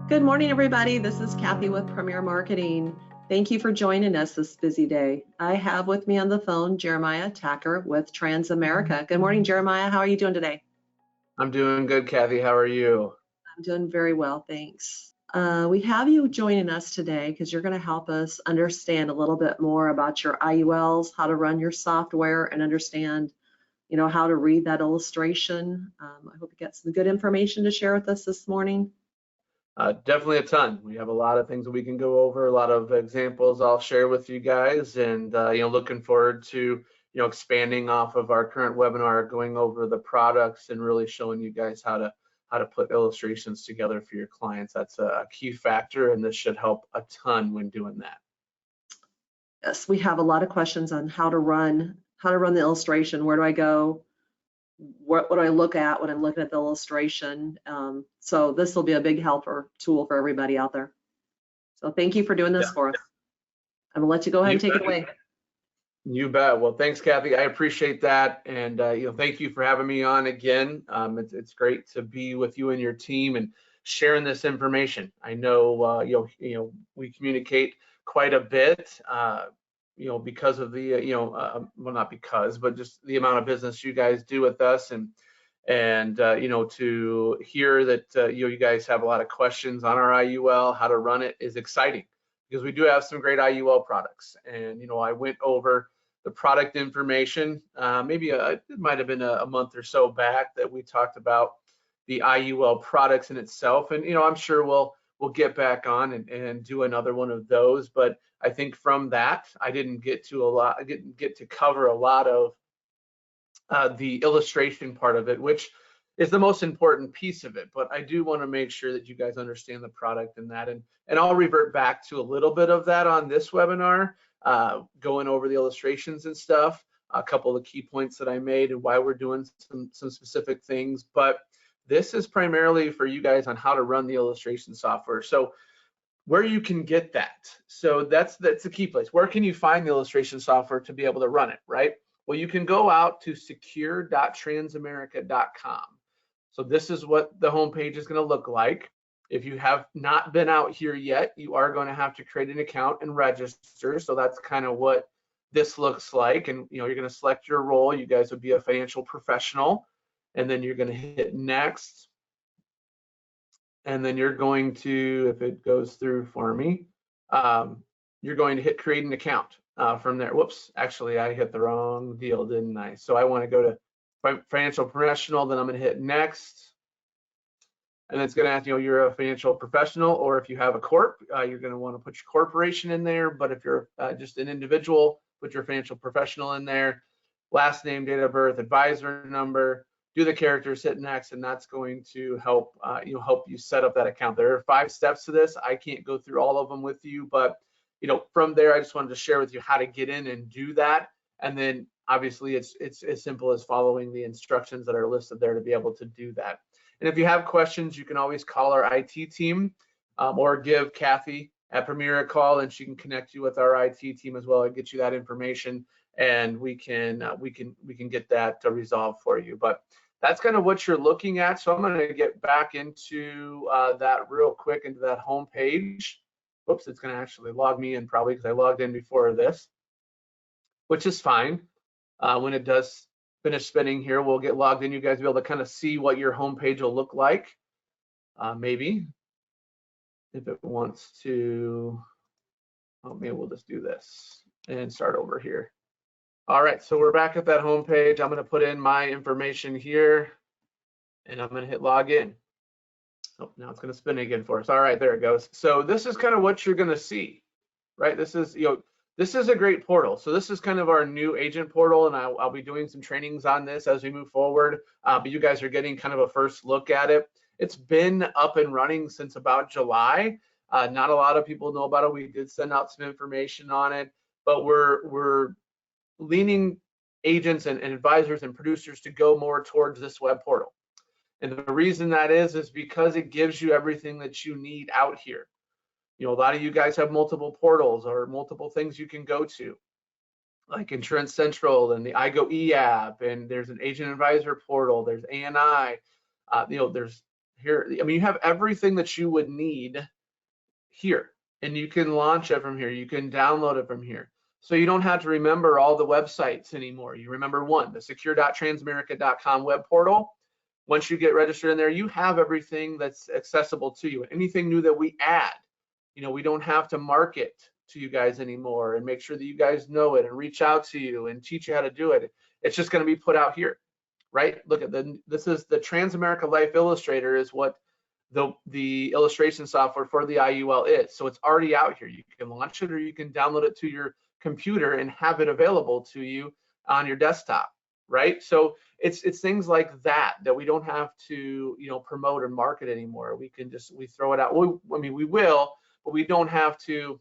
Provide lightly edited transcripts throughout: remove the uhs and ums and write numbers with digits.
Good morning, everybody. This is Kathy with Premier Marketing. Thank you for joining us this busy day. I have with me on the phone Jeremiah Tacker with Transamerica. Good morning, Jeremiah. How are you doing today? I'm doing good, Kathy. How are you? I'm doing very well, thanks. We have you joining us today because you're going to help us understand a little bit more about your IULs, how to run your software, and understand, how to read that illustration. I hope you got some good information to share with us this morning. Definitely a ton. We have a lot of things that we can go over, a lot of examples I'll share with you guys, and looking forward to expanding off of our current webinar, going over the products and really showing you guys how to put illustrations together for your clients. That's a key factor, and this should help a ton when doing that. Yes, we have a lot of questions on how to run the illustration. Where do I go? What do I look at when I'm looking at the illustration? So this will be a big helper tool for everybody out there. So thank you for doing this for us. I'm gonna let you go ahead and take it away. You bet. Well, thanks, Kathy. I appreciate that, and thank you for having me on again. It's great to be with you and your team and sharing this information. I know we communicate quite a bit. Because of the well, not because, but just the amount of business you guys do with us, and to hear that you guys have a lot of questions on our IUL, how to run it, is exciting, because we do have some great IUL products. And I went over the product information, maybe it might have been a month or so back, that we talked about the IUL products in itself, and I'm sure we'll get back on and do another one of those. But I think from that, I didn't get to cover a lot of the illustration part of it, which is the most important piece of it. But I do want to make sure that you guys understand the product and that, and I'll revert back to a little bit of that on this webinar, going over the illustrations and stuff, a couple of key points that I made and why we're doing some specific things. But this is primarily for you guys on how to run the illustration software. So where you can get that. So that's the key place. Where can you find the illustration software to be able to run it, right? Well, you can go out to secure.transamerica.com. So this is what the homepage is going to look like. If you have not been out here yet, you are going to have to create an account and register. So that's kind of what this looks like. And you're going to select your role. You guys would be a financial professional. And then you're going to hit next. And then you're going to, if it goes through for me, you're going to hit create an account from there. Whoops, actually I hit the wrong deal, didn't I? So I want to go to financial professional, then I'm going to hit next. And it's going to ask, you're a financial professional, or if you have a corp, you're going to want to put your corporation in there. But if you're just an individual, put your financial professional in there, last name, date of birth, advisor number, do the characters, hit next, and that's going to help help you set up that account. There are 5 steps to this. I can't go through all of them with you, but from there, I just wanted to share with you how to get in and do that. And then obviously it's as simple as following the instructions that are listed there to be able to do that. And if you have questions, you can always call our IT team, or give Kathy at Premier a call, and she can connect you with our IT team as well and get you that information, and we can get that resolved for you. But that's kind of what you're looking at. So I'm going to get back into that real quick, into that home page. Whoops, it's going to actually log me in probably because I logged in before this, which is fine. When it does finish spinning here, we'll get logged in. You guys will be able to kind of see what your home page will look like. Maybe if it wants to, maybe we'll just do this and start over here. All right, so we're back at that home page. I'm going to put in my information here, and I'm going to hit login. Oh, now it's going to spin again for us. All right, there it goes. So this is kind of what you're going to see, right? This is this is a great portal. So this is kind of our new agent portal, and I'll be doing some trainings on this as we move forward. But you guys are getting kind of a first look at it. It's been up and running since about July. Not a lot of people know about it. We did send out some information on it, but we're leaning agents and advisors and producers to go more towards this web portal. And the reason that is because it gives you everything that you need out here. A lot of you guys have multiple portals or multiple things you can go to, like Insurance Central and the iGo app, and there's an agent advisor portal, there's ANI, there's Here, I mean, you have everything that you would need here, and you can launch it from here. You can download it from here. So you don't have to remember all the websites anymore. You remember one, the secure.transamerica.com web portal. Once you get registered in there, you have everything that's accessible to you. Anything new that we add, we don't have to market to you guys anymore and make sure that you guys know it and reach out to you and teach you how to do it. It's just going to be put out here, right? Look at this is the Transamerica Life Illustrator is what the illustration software for the IUL is. So it's already out here. You can launch it or you can download it to your computer and have it available to you on your desktop, right? So it's things like that we don't have to promote and market anymore. We throw it out. I mean, we will, but we don't have to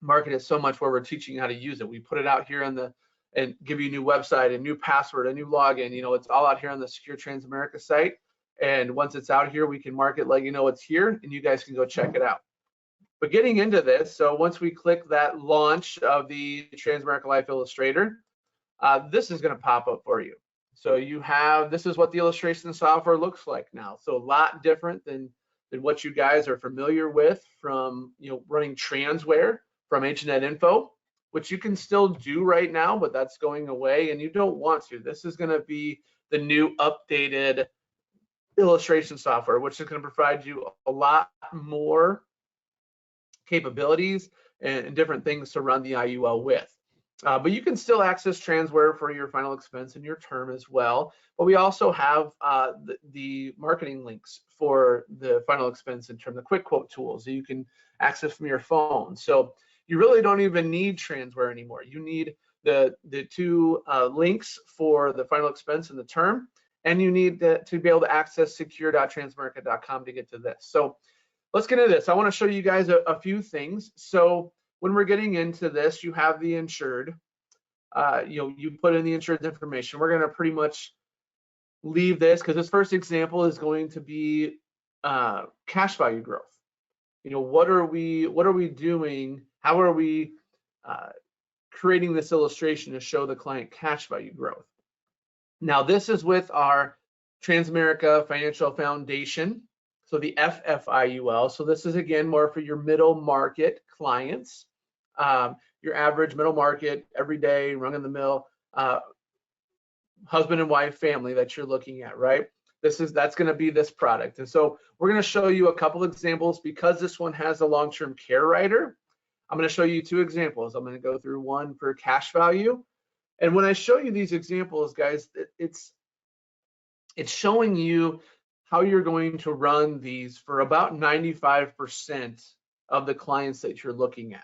market it so much where we're teaching you how to use it. We put it out here and give you a new website, a new password, a new login. It's all out here on the Secure Transamerica site. And once it's out here, we can market like it's here, and you guys can go check it out. But getting into this, so once we click that launch of the Transamerica Life Illustrator, this is going to pop up for you. So this is what the illustration software looks like now. So a lot different than what you guys are familiar with from running Transware from HNet Info, which you can still do right now, but that's going away and you don't want to. This is going to be the new updated illustration software, which is going to provide you a lot more capabilities and different things to run the IUL with. But you can still access Transware for your final expense and your term as well. But we also have the marketing links for the final expense and term, the quick quote tools that you can access from your phone. So you really don't even need Transware anymore. You need the two links for the final expense and the term, and you need to be able to access secure.transamerica.com to get to this. So let's get into this. I want to show you guys a few things. So when we're getting into this, you have the insured. You put in the insured information. We're going to pretty much leave this because this first example is going to be cash value growth. What are we doing? How are we creating this illustration to show the client cash value growth? Now, this is with our Transamerica Financial Foundation, so the FFIUL. So this is, again, more for your middle market clients, your average middle market, everyday, run-of-the-mill husband and wife family that you're looking at, right? That's going to be this product. And so we're going to show you a couple examples because this one has a long-term care rider. I'm going to show you two examples. I'm going to go through one for cash value. And when I show you these examples, guys, it's showing you how you're going to run these for about 95% of the clients that you're looking at.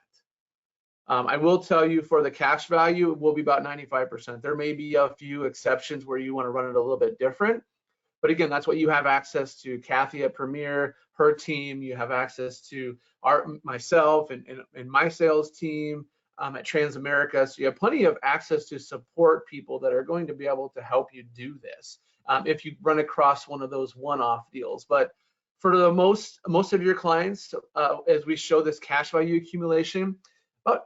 I will tell you for the cash value, it will be about 95%. There may be a few exceptions where you want to run it a little bit different. But again, that's what you have access to. Kathy at Premier, her team, you have access to myself and my sales team at Transamerica. So you have plenty of access to support people that are going to be able to help you do this if you run across one of those one-off deals. But for the most of your clients, as we show this cash value accumulation,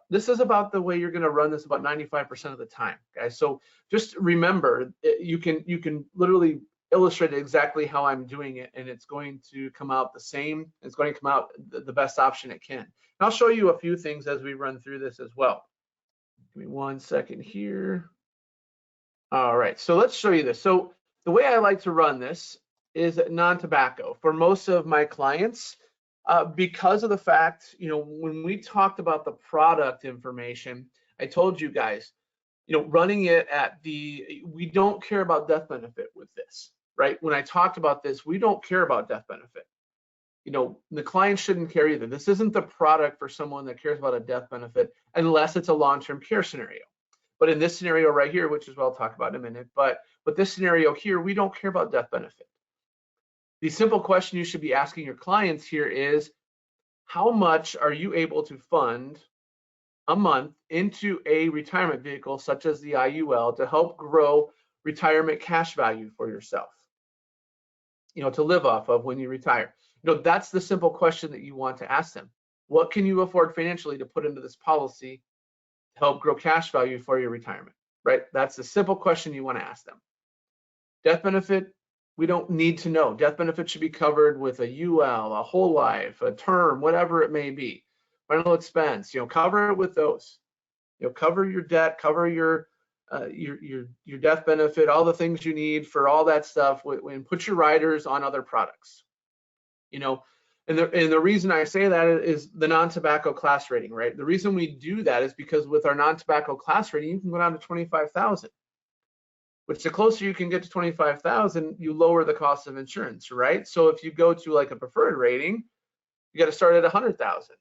this is about the way you're going to run this about 95% of the time, guys. So just remember, you can literally illustrate exactly how I'm doing it, and it's going to come out the same. It's going to come out the best option it can. And I'll show you a few things as we run through this as well. Give me 1 second here. All right, so let's show you this. So the way I like to run this is non-tobacco for most of my clients. Because of the fact, when we talked about the product information, I told you guys, running it we don't care about death benefit with this, right? When I talked about this, we don't care about death benefit. The client shouldn't care either. This isn't the product for someone that cares about a death benefit unless it's a long-term care scenario. But in this scenario right here, which is what I'll talk about in a minute, but with this scenario here, we don't care about death benefit. The simple question you should be asking your clients here is, how much are you able to fund a month into a retirement vehicle such as the IUL to help grow retirement cash value for yourself, to live off of when you retire? That's the simple question that you want to ask them. What can you afford financially to put into this policy to help grow cash value for your retirement, right? That's the simple question you want to ask them. Death benefit, We don't need to know. Death benefit should be covered with a UL, a whole life, a term, whatever it may be. Rental expense, cover it with those. Cover your debt, cover your death benefit, all the things you need for all that stuff, and put your riders on other products. And the reason I say that is the non-tobacco class rating, right? The reason we do that is because with our non-tobacco class rating, you can go down to 25,000, which the closer you can get to 25,000, you lower the cost of insurance, right? So if you go to like a preferred rating, you got to start at 100,000.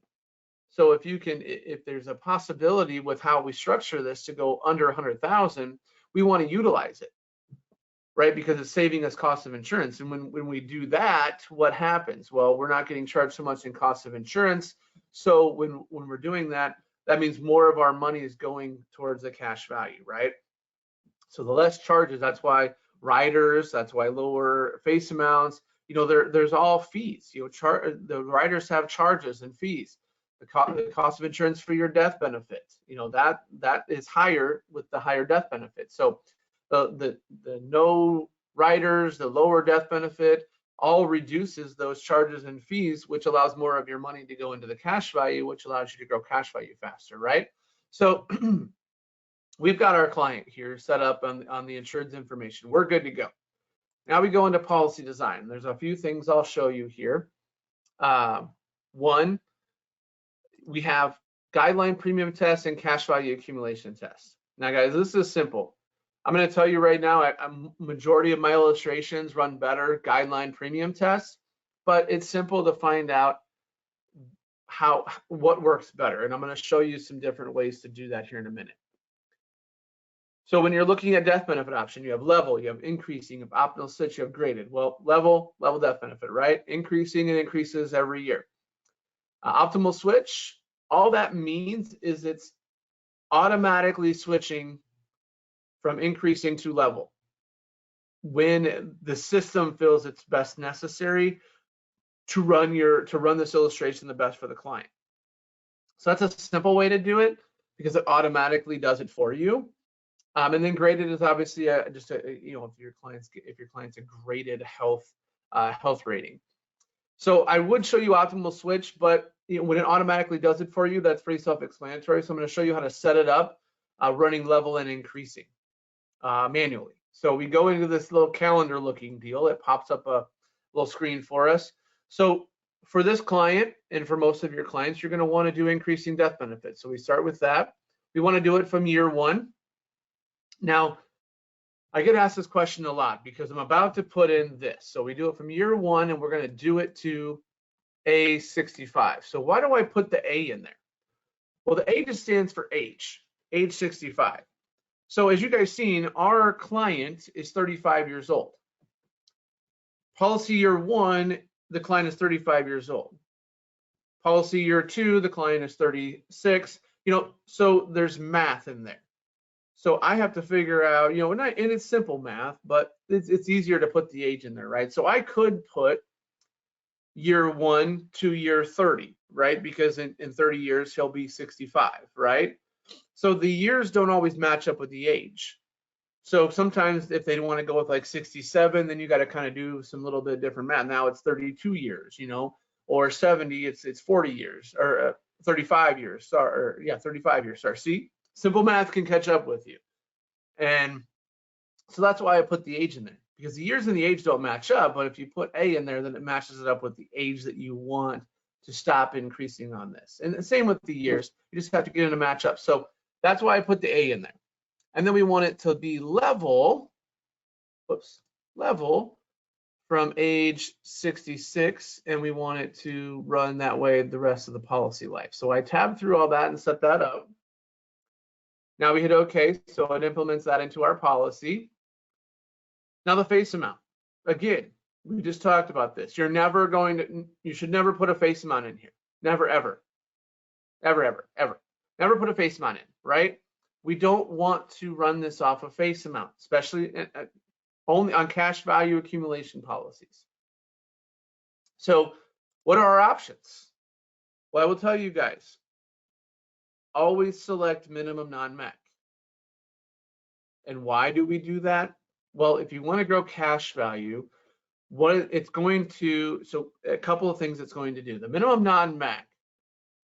So if there's a possibility with how we structure this to go under 100,000, we want to utilize it, right? Because it's saving us cost of insurance. And when we do that, what happens? Well, we're not getting charged so much in cost of insurance. So when we're doing that, that means more of our money is going towards the cash value, right? So the less charges, that's why riders, that's why lower face amounts, there's all fees. The riders have charges and fees. The cost of insurance for your death benefit, that is higher with the higher death benefit. So the no riders, the lower death benefit, all reduces those charges and fees, which allows more of your money to go into the cash value, which allows you to grow cash value faster, right? So we've got our client here set up on the insured's information. We're good to go. Now we go into policy design. There's a few things I'll show you here. One, we have guideline premium test and cash value accumulation test. Now, guys, this is simple. I'm going to tell you right now, a majority of my illustrations run better guideline premium tests, but it's simple to find out what works better. And I'm going to show you some different ways to do that here in a minute. So when you're looking at death benefit option, you have level, you have increasing, you have optional switch, you have graded. Well, level death benefit, right? Increasing and increases every year. Optimal switch, all that means is it's automatically switching from increasing to level when the system feels it's best necessary to run this illustration the best for the client. So that's a simple way to do it because it automatically does it for you. And then graded is obviously if your client's a graded health rating. So I would show you optimal switch, but when it automatically does it for you, that's pretty self-explanatory. So I'm going to show you how to set it up, running level and increasing manually. So we go into this little calendar looking deal. It pops up a little screen for us. So for this client and for most of your clients, you're going to want to do increasing death benefits. So we start with that. We want to do it from year one. Now, I get asked this question a lot because I'm about to put in this. So we do it from year one and we're going to do it to age 65. So why do I put the A in there? Well, the A just stands for age 65. So as you guys seen, our client is 35 years old. Policy year one, the client is 35 years old. Policy year two, the client is 36. So there's math in there. So I have to figure out, and it's simple math, but it's easier to put the age in there, right? So I could put year one to year 30, right? Because in 30 years, he'll be 65, right? So the years don't always match up with the age. So sometimes if they want to go with like 67, then you got to kind of do some little bit different math. Now it's 32 years, or 70, it's 40 years, or 35 years, 35 years, sorry. See? Simple math can catch up with you. And so that's why I put the age in there, because the years and the age don't match up. But if you put A in there, then it matches it up with the age that you want to stop increasing on this. And the same with the years. You just have to get in a match up. So that's why I put the A in there. And then we want it to be level from age 66. And we want it to run that way the rest of the policy life. So I tab through all that and set that up. Now we hit OK, so it implements that into our policy. Now the face amount. Again, we just talked about this. You should never put a face amount in here. Never, ever. Ever, ever, ever. Never put a face amount in, right? We don't want to run this off a face amount, especially only on cash value accumulation policies. So what are our options? Well, I will tell you guys. Always select minimum non-MEC. And why do we do that? Well, if you want to grow cash value, what it's going to, so a couple of things it's going to do. The minimum non-MEC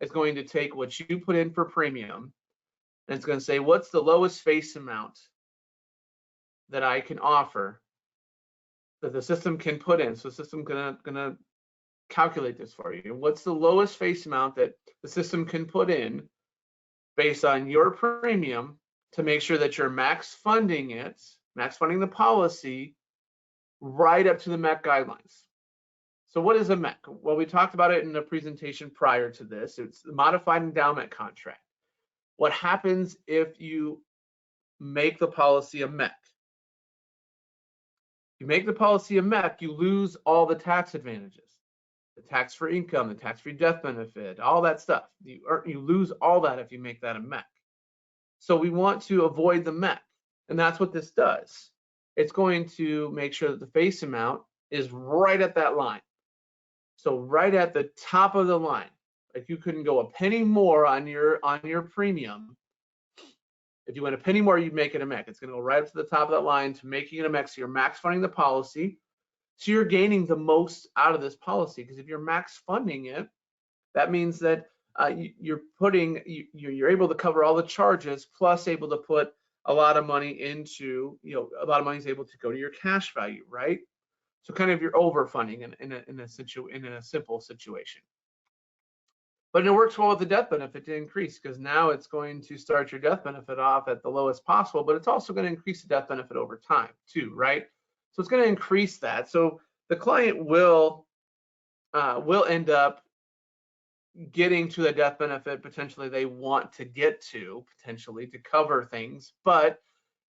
is going to take what you put in for premium, and it's going to say, what's the lowest face amount that I can offer that the system can put in? So the system gonna calculate this for you. What's the lowest face amount that the system can put in based on your premium to make sure that you're max funding the policy right up to the MEC guidelines. So what is a MEC? Well, we talked about it in the presentation prior to this. It's the modified endowment contract. What happens if you make the policy a MEC? You make the policy a MEC, you lose all the tax advantages. The tax-free income, the tax-free death benefit, all that stuff. You lose all that if you make that a MEC. So we want to avoid the MEC, and that's what this does. It's going to make sure that the face amount is right at that line. So right at the top of the line. Like you couldn't go a penny more on your premium. If you went a penny more, you'd make it a MEC. It's going to go right up to the top of that line to making it a MEC. So you're max funding the policy. So you're gaining the most out of this policy, because if you're max funding it, that means that you're able to cover all the charges, plus able to put a lot of money into, a lot of money is able to go to your cash value, right? So kind of you're overfunding in a simple situation. But it works well with the death benefit to increase, because now it's going to start your death benefit off at the lowest possible, but it's also going to increase the death benefit over time too, right? So it's going to increase that. So the client will end up getting to the death benefit potentially they want to get to, potentially to cover things. But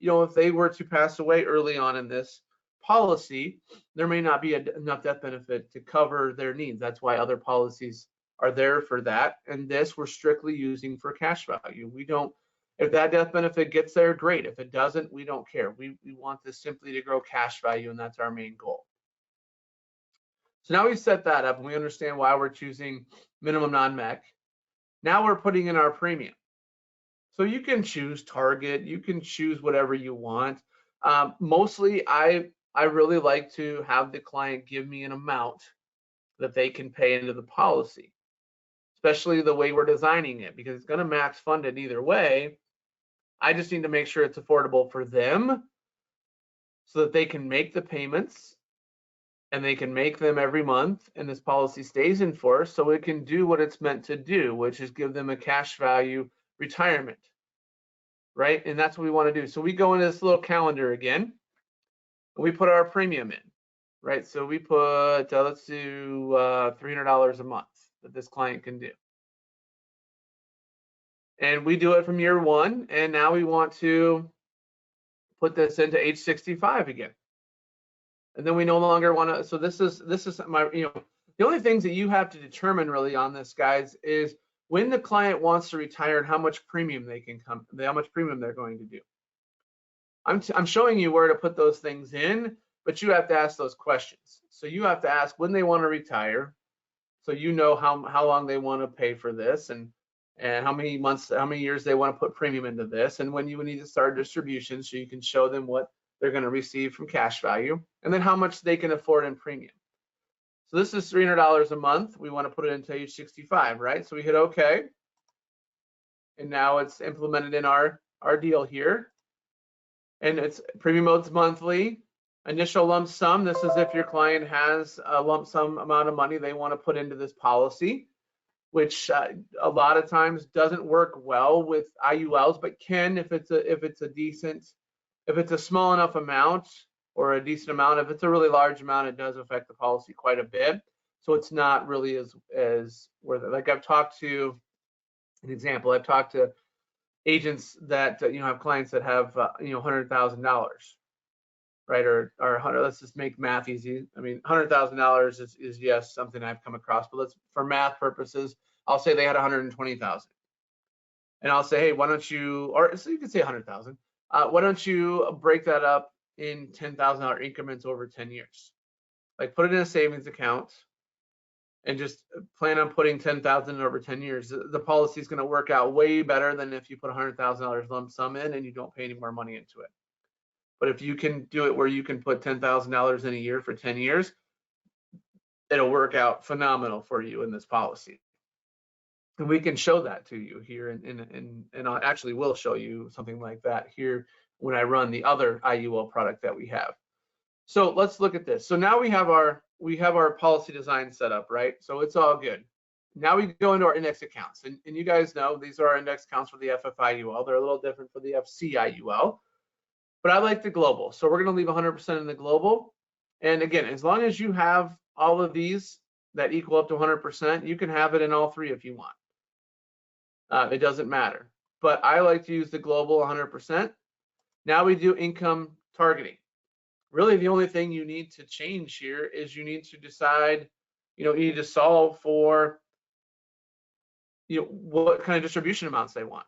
if they were to pass away early on in this policy, there may not be enough death benefit to cover their needs. That's why other policies are there for that, and this we're strictly using for cash value. We don't, if that death benefit gets there, great. If it doesn't, we don't care. We want this simply to grow cash value, and that's our main goal. So now we've set that up and we understand why we're choosing minimum non-MEC. Now we're putting in our premium. So you can choose Target, you can choose whatever you want. Mostly I really like to have the client give me an amount that they can pay into the policy, especially the way we're designing it, because it's going to max fund it either way. I just need to make sure it's affordable for them so that they can make the payments and they can make them every month, and this policy stays in force so it can do what it's meant to do, which is give them a cash value retirement, right? And that's what we want to do. So we go into this little calendar again, and we put our premium in, right? So we put, let's do $300 a month that this client can do. And we do it from year one, and now we want to put this into age 65 again. And then we no longer want to, so this is my, the only things that you have to determine really on this, guys, is when the client wants to retire and how much premium they can how much premium they're going to do. I'm showing you where to put those things in, but you have to ask those questions. So you have to ask when they want to retire, so you know how long they want to pay for this, and how many months, how many years they want to put premium into this, and when you would need to start distribution so you can show them what they're going to receive from cash value, and then how much they can afford in premium. So this is $300 a month. We want to put it into age 65, right? So we hit OK, and now it's implemented in our deal here. And it's premium mode's monthly. Initial lump sum, this is if your client has a lump sum amount of money they want to put into this policy, which a lot of times doesn't work well with IULs, but can if it's a small enough amount or a decent amount. If it's a really large amount, it does affect the policy quite a bit. So it's not really as worth it. Like I've talked to agents that have clients that have $100,000, right? Or let's just make math easy. I mean, $100,000 is yes something I've come across, but for math purposes, I'll say they had 120,000, and I'll say, hey, why don't you, or so you can say 100,000. Why don't you break that up in $10,000 increments over 10 years? Like put it in a savings account and just plan on putting $10,000 over 10 years. The policy is going to work out way better than if you put $100,000 lump sum in and you don't pay any more money into it. But if you can do it where you can put $10,000 in a year for 10 years, it'll work out phenomenal for you in this policy. And we can show that to you here, and I actually will show you something like that here when I run the other IUL product that we have. So let's look at this. So now we have our policy design set up, right? So it's all good. Now we go into our index accounts, and you guys know these are our index accounts for the FFIUL. They're a little different for the FCIUL, but I like the global. So we're going to leave 100% in the global. And again, as long as you have all of these that equal up to 100%, you can have it in all three if you want. It doesn't matter. But I like to use the global 100%. Now we do income targeting. Really, the only thing you need to change here is you need to decide, you need to solve for, what kind of distribution amounts they want.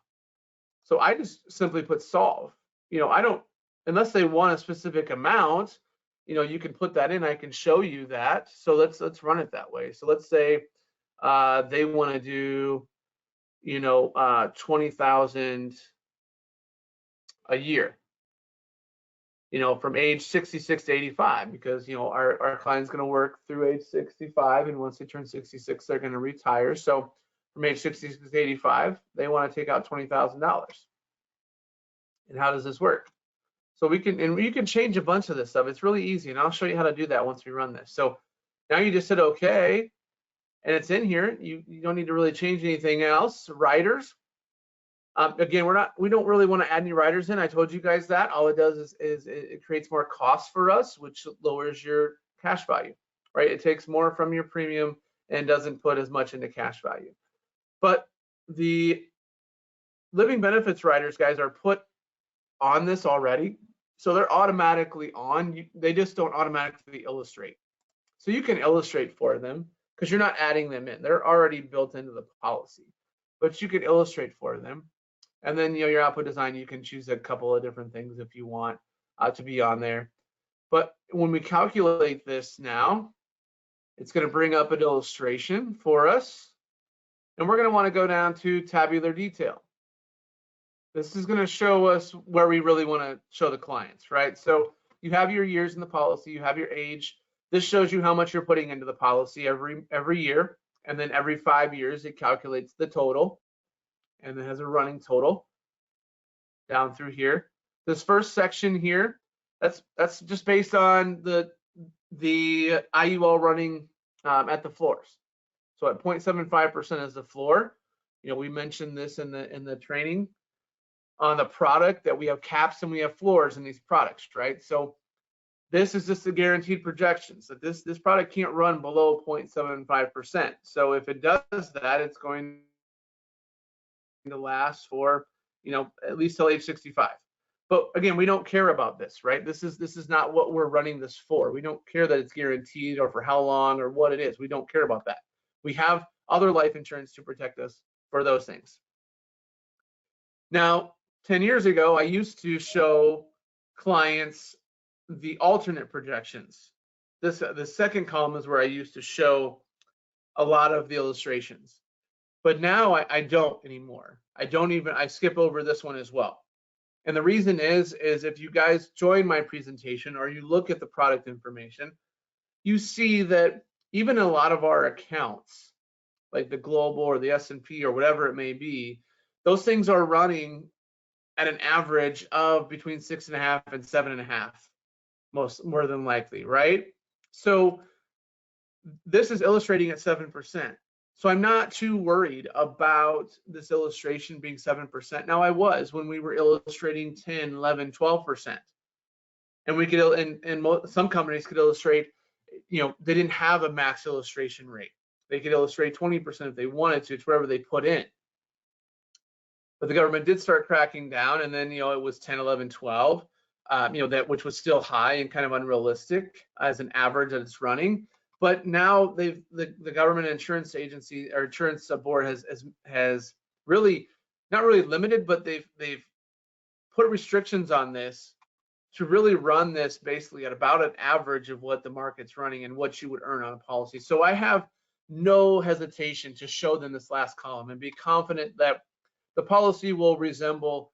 So I just simply put solve. I don't, unless they want a specific amount, you can put that in. I can show you that. So let's run it that way. So let's say they want to do, 20,000 a year. From age 66 to 85, because our client's going to work through age 65, and once they turn 66, they're going to retire. So from age 66 to 85, they want to take out $20,000. And how does this work? So you can change a bunch of this stuff. It's really easy, and I'll show you how to do that once we run this. So now you just said okay, and it's in here. You don't need to really change anything else. Riders. Again, we don't really want to add any riders in. I told you guys that. All it does is it creates more cost for us, which lowers your cash value, right? It takes more from your premium and doesn't put as much into cash value. But the living benefits riders, guys, are put on this already. So they're automatically on. They just don't automatically illustrate. So you can illustrate for them because you're not adding them in. They're already built into the policy, but you can illustrate for them. And then, your output design, you can choose a couple of different things if you want to be on there. But when we calculate this now, it's going to bring up an illustration for us. And we're going to want to go down to tabular detail. This is going to show us where we really want to show the clients, right? So you have your years in the policy, you have your age. This shows you how much you're putting into the policy every year. And then every 5 years, it calculates the total. And it has a running total down through here. This first section here, that's just based on the IUL running at the floors. So at 0.75% is the floor. We mentioned this in the training on the product, that we have caps and we have floors in these products, right? So this is just the guaranteed projections that this product can't run below 0.75%. So if it does that, it's going to last for at least till age 65. But again, we don't care about this, right? This is not what we're running this for. We don't care that it's guaranteed or for how long or what it is. We don't care about that. We have other life insurance to protect us for those things. Now, 10 years ago, I used to show clients the alternate projections. The second column is where I used to show a lot of the illustrations. But now I don't anymore. I skip over this one as well. And the reason is if you guys join my presentation or you look at the product information, you see that even a lot of our accounts, like the global or the S&P or whatever it may be, those things are running at an average of between 6.5 and 7.5, more than likely, right? So this is illustrating at 7%. So I'm not too worried about this illustration being 7%. Now I was when we were illustrating 10, 11, 12%. And we could, and some companies could illustrate, they didn't have a max illustration rate. They could illustrate 20% if they wanted to. It's whatever they put in. But the government did start cracking down, and then, it was 10, 11, 12, which was still high and kind of unrealistic as an average that it's running. But now the government insurance agency or insurance board has really not really limited, but they've put restrictions on this to really run this basically at about an average of what the market's running and what you would earn on a policy. So I have no hesitation to show them this last column and be confident that the policy will resemble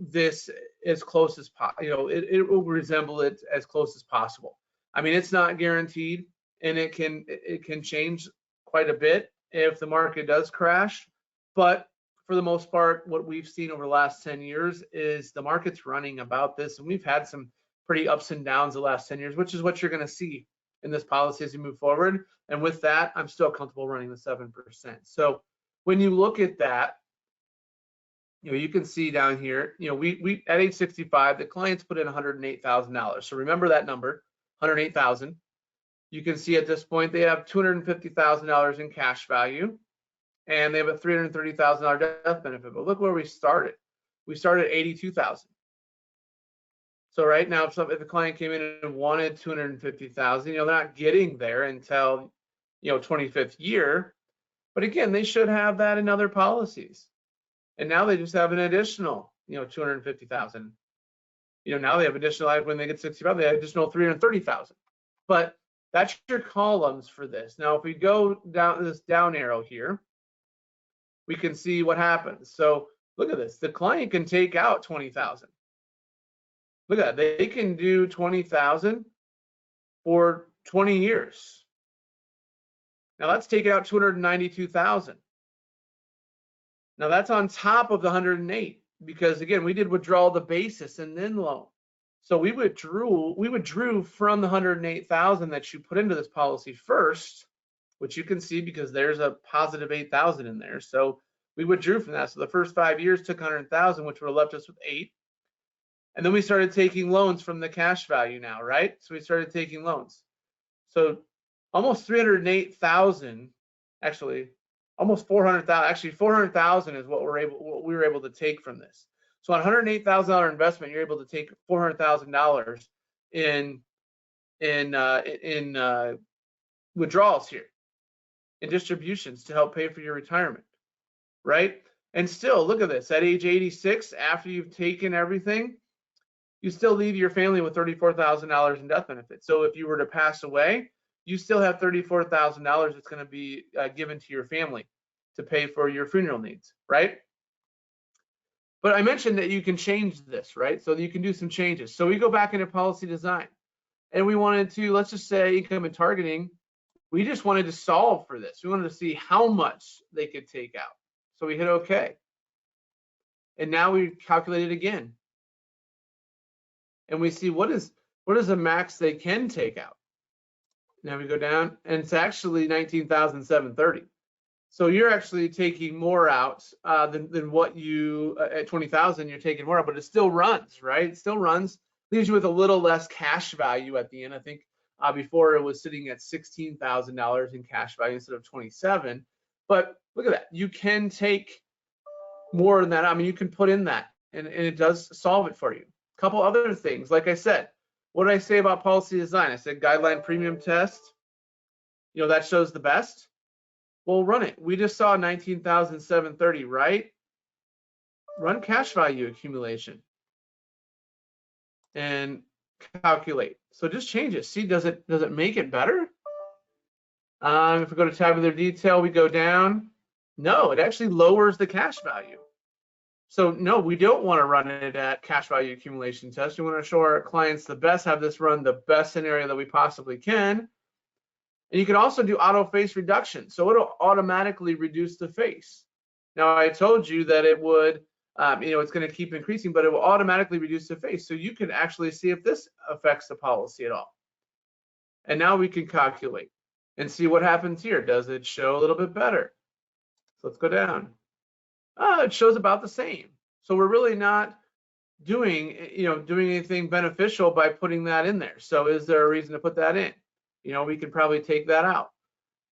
this as close as possible. It will resemble it as close as possible. I mean, it's not guaranteed. and it can change quite a bit if the market does crash. But for the most part, what we've seen over the last 10 years is the market's running about this, and we've had some pretty ups and downs the last 10 years, which is what you're going to see in this policy as you move forward. And with that, I'm still comfortable running the 7%. So when you look at that, you can see down here, we at age 65, the clients put in $108,000. So remember that number, 108,000. You can see at this point they have $250,000 in cash value, and they have a $330,000 death benefit. But look where we started. We started at $82,000. So right now, if the client came in and wanted $250,000, they're not getting there until 25th year. But again, they should have that in other policies. And now they just have an additional, $250,000. Now they have additional, when they get 65, they have additional $330,000. But that's your columns for this. Now, if we go down this down arrow here, we can see what happens. So look at this. The client can take out $20,000. Look at that. They can do $20,000 for 20 years. Now that's taking out $292,000. Now that's on top of the 108, because again, we did withdraw the basis and then loan. So we withdrew from the 108,000 that you put into this policy first, which you can see because there's a positive 8,000 in there. So we withdrew from that. So the first 5 years took 100,000, which would have left us with 8. And then we started taking loans from the cash value now, right? So we started taking loans. So almost 308,000, actually almost 400,000. Actually, 400,000 is what we were able to take from this. So on $108,000 investment, you're able to take $400,000 in withdrawals here, in distributions to help pay for your retirement, right? And still, look at this. At age 86, after you've taken everything, you still leave your family with $34,000 in death benefits. So if you were to pass away, you still have $34,000 that's going to be given to your family to pay for your funeral needs, right? But I mentioned that you can change this, right? So you can do some changes. So we go back into policy design, and we wanted to, let's just say income and targeting, we just wanted to solve for this. We wanted to see how much they could take out. So we hit OK. And now we calculate it again. And we see what is the max they can take out. Now we go down, and it's actually $19,730. So you're actually taking more out than what you at $20,000 you're taking more out, but it still runs, right? It still runs, leaves you with a little less cash value at the end. I think before it was sitting at $16,000 in cash value instead of $27,000. But look at that, you can take more than that. I mean, you can put in that, and it does solve it for you. A couple other things, like I said, what did I say about policy design? I said guideline premium test, that shows the best. Well, run it. We just saw 19,730, right? Run cash value accumulation and calculate. So just change it. See, does it make it better? If we go to tabular detail, we go down. No, it actually lowers the cash value. So no, we don't want to run it at cash value accumulation test. We want to show our clients the best, have this run the best scenario that we possibly can. And you can also do auto face reduction. So it'll automatically reduce the face. Now I told you that it would, it's going to keep increasing, but it will automatically reduce the face. So you can actually see if this affects the policy at all. And now we can calculate and see what happens here. Does it show a little bit better? So let's go down. It shows about the same. So we're really not doing anything beneficial by putting that in there. So is there a reason to put that in? We could probably take that out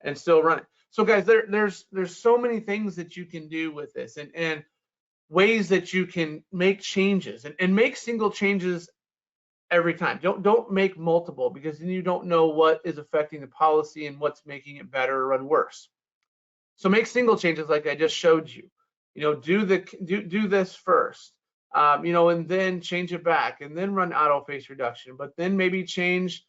and still run it. So guys, there's so many things that you can do with this, and ways that you can make changes and make single changes every time. Don't make multiple, because then you don't know what is affecting the policy and what's making it better or run worse. So make single changes like I just showed you. Do this first, and then change it back, and then run auto face reduction, but then maybe change.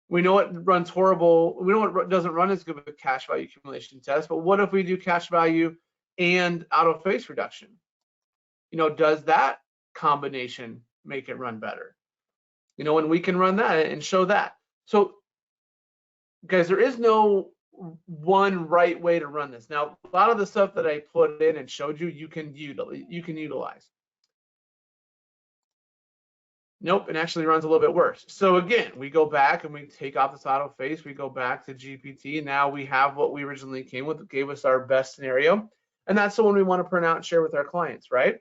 We know it runs horrible. We know it doesn't run as good with the cash value accumulation test, but what if we do cash value and auto face reduction? Does that combination make it run better? And we can run that and show that. So guys, there is no one right way to run this. Now, a lot of the stuff that I put in and showed you, you can utilize. Nope, it actually runs a little bit worse. So again, we go back and we take off this auto face, we go back to GPT. Now we have what we originally came with, it gave us our best scenario. And that's the one we want to print out and share with our clients, right?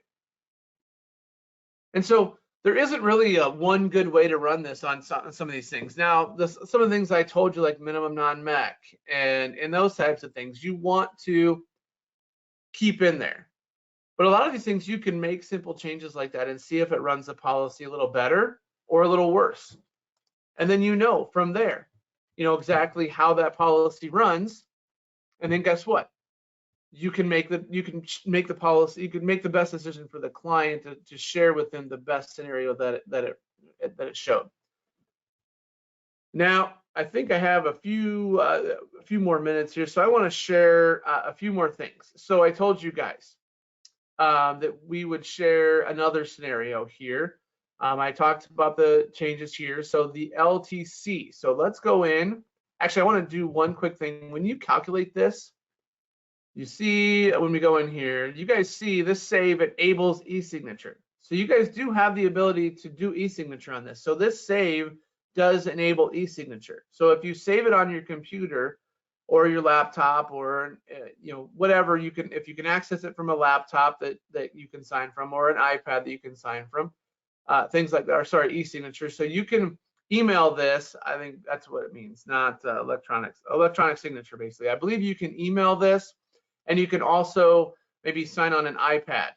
And so there isn't really a one good way to run this on some of these things. Now, some of the things I told you, like minimum non-MEC and those types of things, you want to keep in there. But a lot of these things, you can make simple changes like that and see if it runs the policy a little better or a little worse. And then you know from there, you know exactly how that policy runs. And then guess what? You can make the policy, you can make the best decision for the client to share with them the best scenario that it showed. Now, I think I have a few more minutes here, so I want to share a few more things. So I told you guys that we would share another scenario here. I talked about the changes here. So the LTC. So let's go in. Actually, I want to do one quick thing. When you calculate this, you see when we go in here, you guys see this save enables e-signature. So you guys do have the ability to do e-signature on this. So this save does enable e-signature. So if you save it on your computer or your laptop or you know, whatever, you can, if you can access it from a laptop that you can sign from, or an iPad that you can sign from, things like that, or sorry, e-signature. So you can email this. I think that's what it means, not electronic signature, basically. I believe you can email this, and you can also maybe sign on an iPad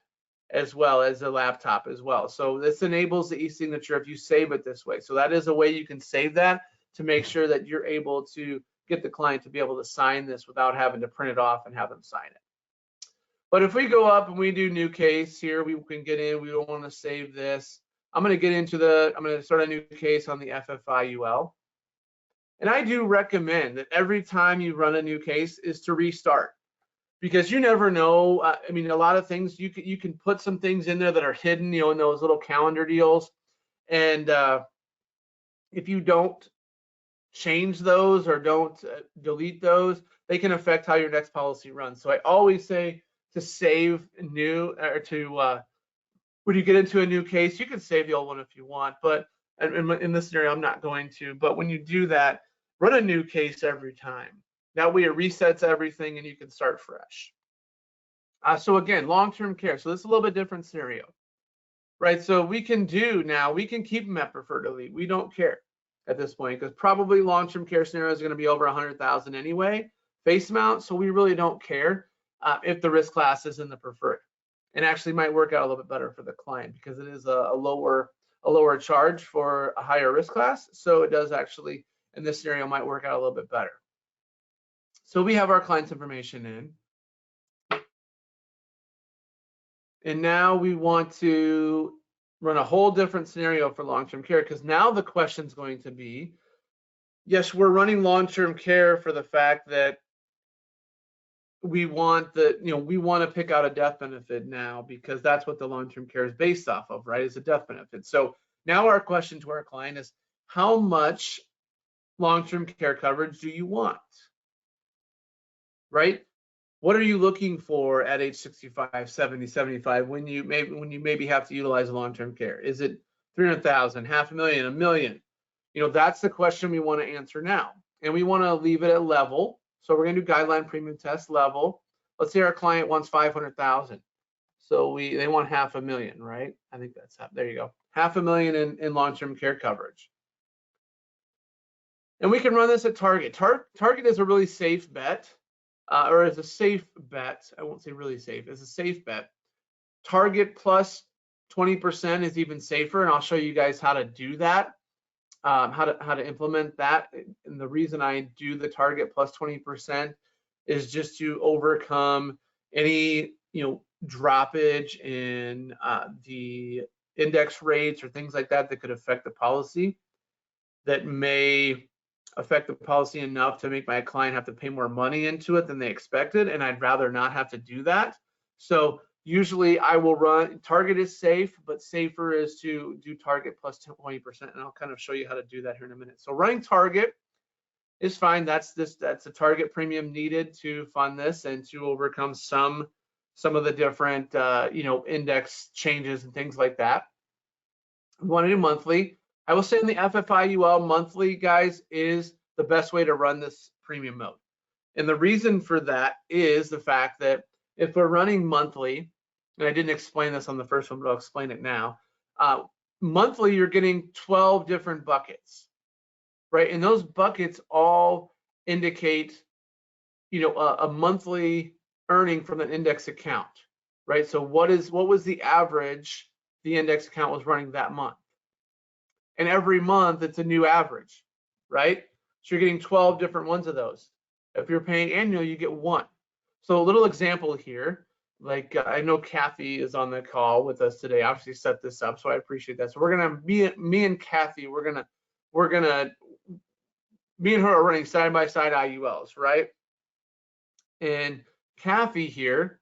as well as a laptop as well. So this enables the e-signature if you save it this way. So that is a way you can save that to make sure that you're able to get the client to be able to sign this without having to print it off and have them sign it. But if we go up and we do new case here, we can get in, we don't want to save this. I'm going to start a new case on the FFIUL. And I do recommend that every time you run a new case is to restart, because you never know. I mean, a lot of things you can put some things in there that are hidden, you know, in those little calendar deals. And if you don't change those or don't delete those, they can affect how your next policy runs. So I always say to save new, or to when you get into a new case, you can save the old one if you want, but in this scenario, I'm not going to. But when you do that, run a new case every time. That way it resets everything and you can start fresh. So again, long-term care. So this is a little bit different scenario, right? So we can keep them at preferred delete. We don't care at this point, because probably long-term care scenario is going to be over 100,000 anyway, face amount. So we really don't care if the risk class is in the preferred. And actually might work out a little bit better for the client, because it is a lower charge for a higher risk class. So it does actually, in this scenario, might work out a little bit better. So we have our client's information in. And now we want to run a whole different scenario for long-term care, because now the question is going to be, yes, we're running long-term care for the fact that we want to pick out a death benefit now, because that's what the long-term care is based off of, right? Is a death benefit. So now our question to our client is, how much long-term care coverage do you want, right? What are you looking for at age 65, 70, 75 when you maybe have to utilize long-term care? Is it 300,000, $500,000, $1 million? You know, that's the question we want to answer now, and we want to leave it at level. So we're going to do guideline premium test level. Let's say our client wants 500,000. So they want $500,000, right? I think that's, there you go. $500,000 in long-term care coverage. And we can run this at Target. Target is a really safe bet, or is a safe bet. I won't say really safe. It's a safe bet. Target plus 20% is even safer, and I'll show you guys how to do that. How to implement that. And the reason I do the Target plus 20% is just to overcome any droppage in the index rates or things like that could affect the policy, that may affect the policy enough to make my client have to pay more money into it than they expected, and I'd rather not have to do that. So usually I will run, Target is safe, but safer is to do Target plus 20%, and I'll kind of show you how to do that here in a minute. So running Target is fine. That's a target premium needed to fund this and to overcome some of the different index changes and things like that. We want to do monthly. I will say in the FFIUL, monthly, guys, is the best way to run this premium mode. And the reason for that is the fact that if we're running monthly, and I didn't explain this on the first one, but I'll explain it now. Monthly, you're getting 12 different buckets, right? And those buckets all indicate, a monthly earning from an index account, right? So what was the average the index account was running that month? And every month it's a new average, right? So you're getting 12 different ones of those. If you're paying annual, you get one. So a little example here, like I know Kathy is on the call with us today. Obviously set this up, so I appreciate that. So we're gonna me and Kathy, me and her are running side by side IULs, right? And Kathy here,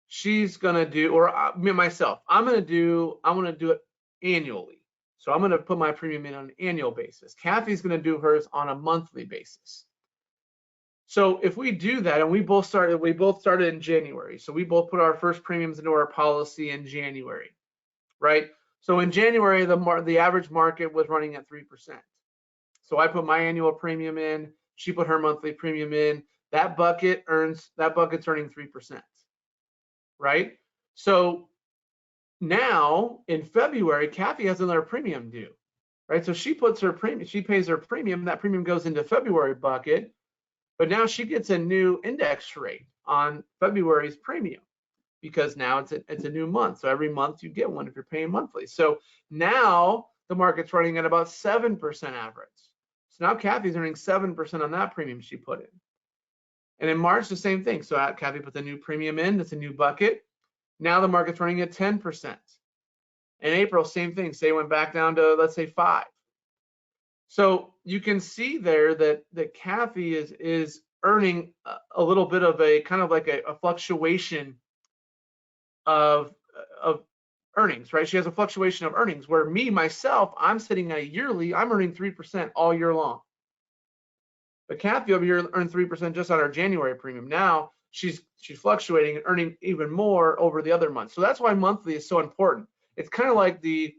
she's gonna do, or me myself, I want to do it annually. So I'm gonna put my premium in on an annual basis. Kathy's gonna do hers on a monthly basis. So if we do that, and we both started in January. So we both put our first premiums into our policy in January, right? So in January, the average market was running at 3%. So I put my annual premium in, she put her monthly premium in. That bucket's earning 3%, right? So now in February, Kathy has another premium due, right? So she puts her premium, she pays her premium, that premium goes into February bucket, but now she gets a new index rate on February's premium because now it's a new month. So every month you get one if you're paying monthly. So now the market's running at about 7% average. So now Kathy's earning 7% on that premium she put in. And in March, the same thing. So Kathy put the new premium in, that's a new bucket. Now the market's running at 10%. In April, same thing. Say it went back down to, let's say, 5. So you can see there that Kathy is earning a little bit of a kind of like a fluctuation of earnings, right? She has a fluctuation of earnings where myself, I'm sitting at a yearly, I'm earning 3% all year long. But Kathy over here earned 3% just on our January premium. Now she's fluctuating and earning even more over the other months. So that's why monthly is so important. It's kind of like the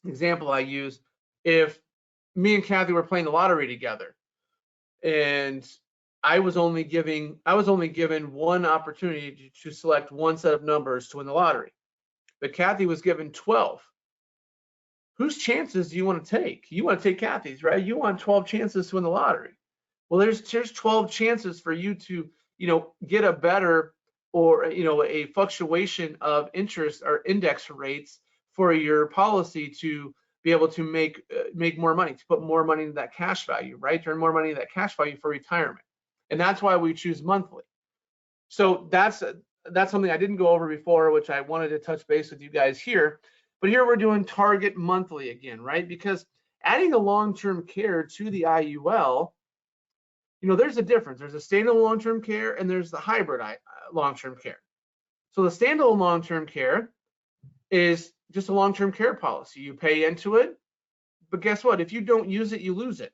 example I use. If me and Kathy were playing the lottery together, and I was only given one opportunity to select one set of numbers to win the lottery, but Kathy was given 12. Whose chances do you want to take? You want to take Kathy's, right? You want 12 chances to win the lottery. Well, there's 12 chances for you to, get a better or, a fluctuation of interest or index rates for your policy to be able to make more money, to put more money into that cash value, right? To earn more money in that cash value for retirement. And that's why we choose monthly. So that's something I didn't go over before, which I wanted to touch base with you guys here. But here we're doing target monthly again, right? Because adding a long-term care to the IUL, there's a difference. There's a standalone long-term care and there's the hybrid long-term care. So the standalone long-term care is just a long-term care policy. You pay into it, but guess what? If you don't use it, you lose it,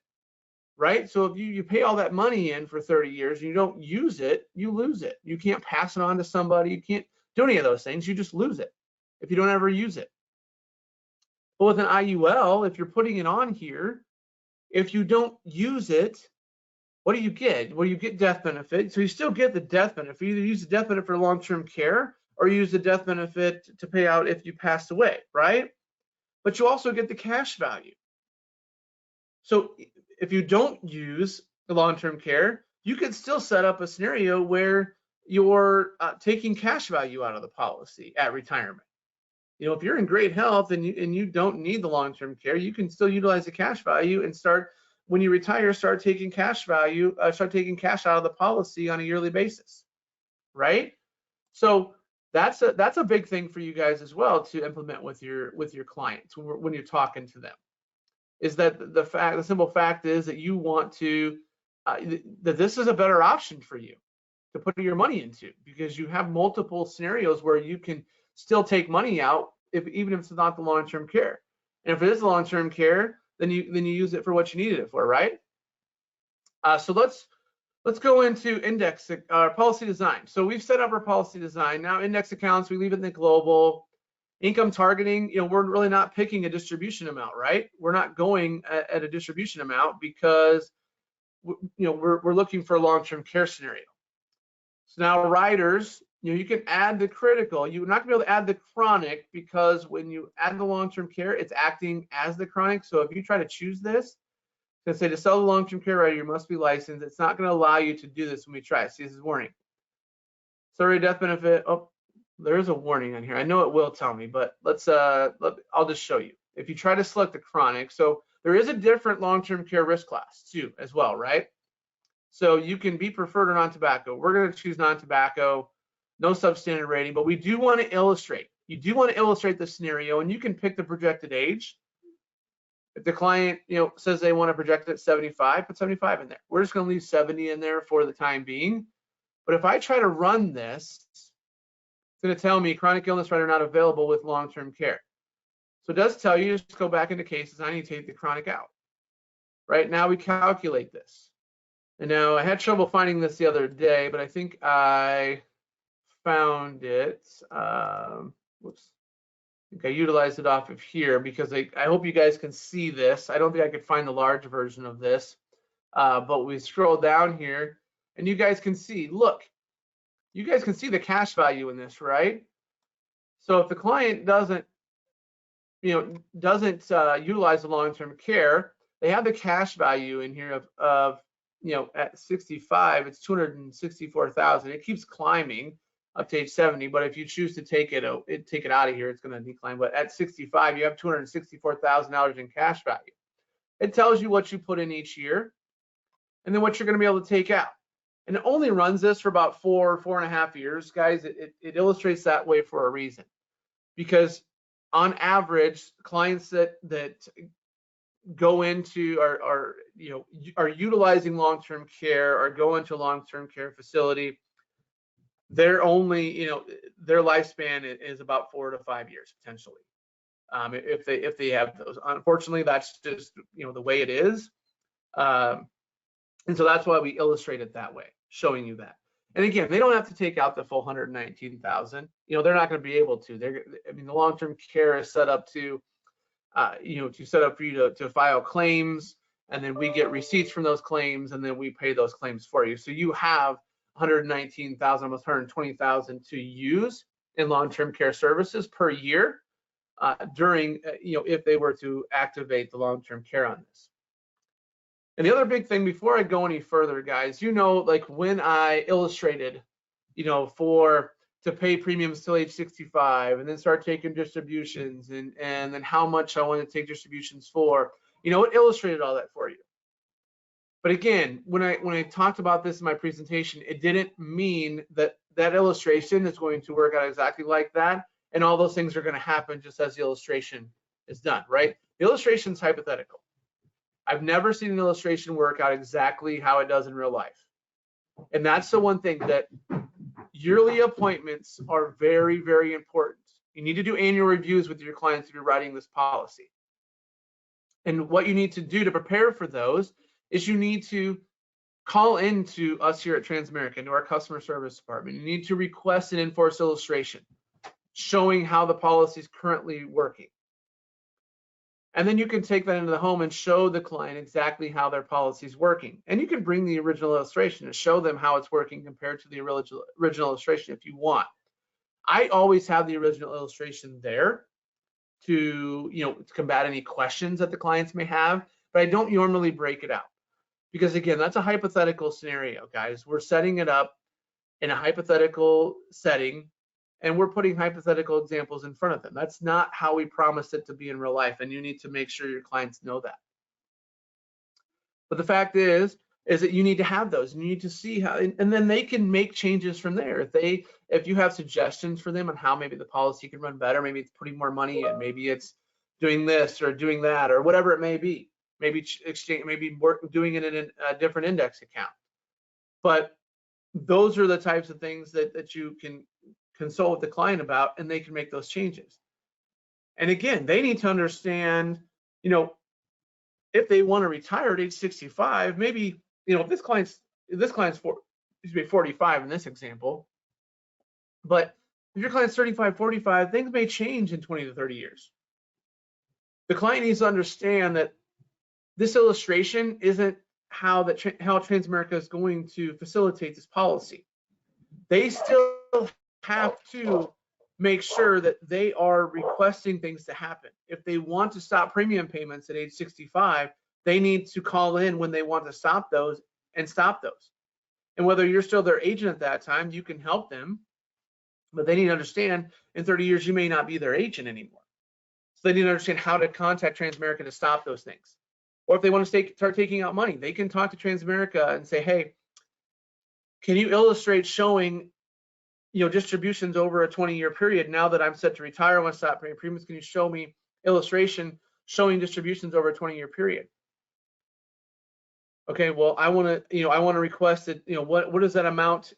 right? So if you pay all that money in for 30 years and you don't use it, you lose it. You can't pass it on to somebody. You can't do any of those things. You just lose it if you don't ever use it. But with an IUL, if you're putting it on here, if you don't use it, what do you get? Well, you get death benefit. So you still get the death benefit. You either use the death benefit for long-term care or use the death benefit to pay out if you pass away, right? But you also get the cash value. So if you don't use the long-term care, you can still set up a scenario where you're taking cash value out of the policy at retirement. If you're in great health and you don't need the long-term care, you can still utilize the cash value and start, when you retire, start taking cash value, start taking cash out of the policy on a yearly basis, right? So that's a big thing for you guys as well to implement with your clients when you're talking to them. Is that the simple fact is that you want to that this is a better option for you to put your money into, because you have multiple scenarios where you can still take money out even if it's not the long-term care. And if it is long-term care, then you use it for what you needed it for, right? So let's go into index policy design. So we've set up our policy design. Now index accounts, we leave it in the global. Income targeting, we're really not picking a distribution amount, right? We're not going at a distribution amount because we're looking for a long-term care scenario. So now riders, you can add the critical. You're not gonna be able to add the chronic because when you add the long-term care, it's acting as the chronic. So if you try to choose this, it's gonna say to sell the long-term care rider, you must be licensed. It's not gonna allow you to do this when we try it. See, this is warning. Sorry, death benefit. Oh, there is a warning on here. I know it will tell me, but I'll just show you. If you try to select the chronic, so there is a different long-term care risk class too, as well, right? So you can be preferred or non-tobacco. We're going to choose non-tobacco, no substandard rating, but we do want to illustrate. You do want to illustrate the scenario, and you can pick the projected age. If the client, says they want to project it at 75, put 75 in there. We're just going to leave 70 in there for the time being. But if I try to run this, it's going to tell me chronic illness rider not available with long-term care. So it does tell you, just go back into cases, I need to take the chronic out. Right now we calculate this. And now I had trouble finding this the other day, but I think I found it. Whoops. I think I utilized it off of here because I hope you guys can see this. I don't think I could find the large version of this, but we scroll down here and you guys can see, look, you guys can see the cash value in this, right? So if the client doesn't utilize the long-term care, they have the cash value in here of at 65, it's 264,000. It keeps climbing up to age 70, but if you choose to take it out of here, it's going to decline. But at 65, you have $264,000 in cash value. It tells you what you put in each year, and then what you're going to be able to take out. And it only runs this for about 4.5 years, guys. It illustrates that way for a reason, because on average, clients that go into are utilizing long-term care or go into a long-term care facility, they're only their lifespan is about 4 to 5 years potentially, if they have those. Unfortunately, that's just the way it is, and so that's why we illustrate it that way, showing you that. And again, they don't have to take out the full 119,000. They're not going to be able to. The long-term care is set up to set up for you to file claims, and then we get receipts from those claims, and then we pay those claims for you. So you have 119,000, almost 120,000 to use in long-term care services per year during, if they were to activate the long-term care on this. And the other big thing, before I go any further, guys, like when I illustrated, to pay premiums till age 65 and then start taking distributions and then how much I want to take distributions for, it illustrated all that for you. But again, when I talked about this in my presentation, it didn't mean that illustration is going to work out exactly like that, and all those things are going to happen just as the illustration is done, right? The illustration is hypothetical. I've never seen an illustration work out exactly how it does in real life. And that's the one thing, that yearly appointments are very, very important. You need to do annual reviews with your clients if you're writing this policy. And what you need to do to prepare for those is you need to call into us here at Transamerica, into our customer service department. You need to request an in-force illustration showing how the policy is currently working. And then you can take that into the home and show the client exactly how their policy is working. And you can bring the original illustration and show them how it's working compared to the original illustration if you want. I always have the original illustration there to combat any questions that the clients may have, but I don't normally break it out. Because again, that's a hypothetical scenario, guys. We're setting it up in a hypothetical setting, and we're putting hypothetical examples in front of them. That's not how we promised it to be in real life, and you need to make sure your clients know that. But the fact is that you need to have those, and you need to see how, and then they can make changes from there. If you have suggestions for them on how maybe the policy can run better, maybe it's putting more money in, maybe it's doing this or doing that or whatever it may be. Maybe doing it in a different index account. But those are the types of things that you can consult with the client about, and they can make those changes. And again, they need to understand, if they want to retire at age 65, maybe if this client's 45 in this example, but if your client's 35, 45, things may change in 20 to 30 years. The client needs to understand that this illustration isn't how Transamerica is going to facilitate this policy. They still have to make sure that they are requesting things to happen. If they want to stop premium payments at age 65, they need to call in when they want to stop those and stop those. And whether you're still their agent at that time, you can help them, but they need to understand in 30 years, you may not be their agent anymore. So they need to understand how to contact Transamerica to stop those things. Or if they want to start taking out money, they can talk to Transamerica and say, hey, can you illustrate showing distributions over a 20-year period? Now that I'm set to retire, I want to stop paying premiums. Can you show me illustration showing distributions over a 20-year period? Okay, well, I want to request it. What does that amount